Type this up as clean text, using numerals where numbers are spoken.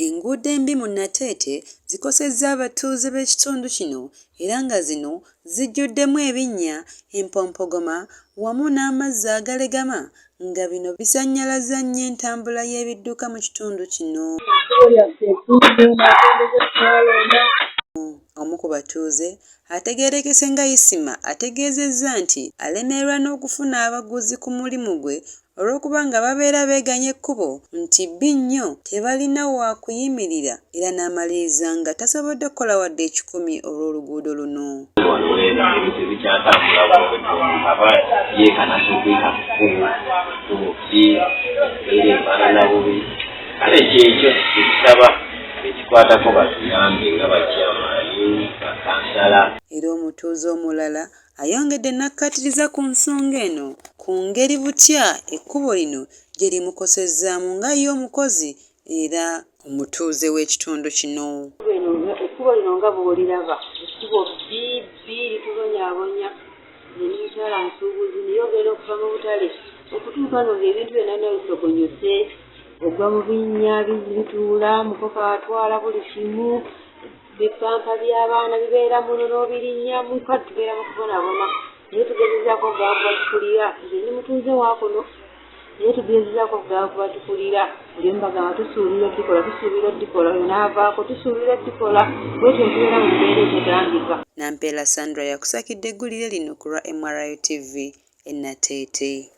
Enguudo embi mu Nateete zikosezza abatuuze b'ekitundu kino era nga zino zijjuddemu ebinnya, empompogoma wamu n'amazzi agalegama nga bino bisannyalazza nnyo entambula y'ebidduka mu kitundu kino. Omu ku batuuze ategeerekese nga Isima ategeezezza nti alemererwa n'okufuna abaguzi ku mulimu gwe olw'okuba nga babeera beeganya ekkubo nti bbi nnyo tebalina wa kuyimirira era n'amaliriza nga tasobodde kukola wadde ekikumi olw'oluguudo luno. Kale kyekyo ekisaba ekikwatako batuyambe nga bakyamaani bakansala. Era omutuuze omulala ayongedde n'akkaatiriza ku nsonga eno ku ngeri butya ekkubo lino gye limukosezzaamu nga ye omukozi era omutuuze w'ekitundu kino. Ekkubo lino nga bw'oliraba ekkubo bbi litubonyaabonya n'emikyala nsuubuzi niyo ogenda okuva mu butale okutuuka no ng'ebintu byonna bisogonyose ogwa mu binnya bituula mukoka atwala buli kimu bipampa by'abaana bibeera muno n'obirinnyamu kati tubeera mu kubonaabona naye tugezezaako okugaa kubatukulira nze ndi mutuuze waakuno naye tugezezaako okugaa kubatukulira buli mbagamba tusuubira oddikola oyo n'avaako tusuubira oddikola bwetyo tubeera mu mbeera etegambika. Nampeera Sandra yakusakidde eggulire lino ku lwa MRI TV e Nateete.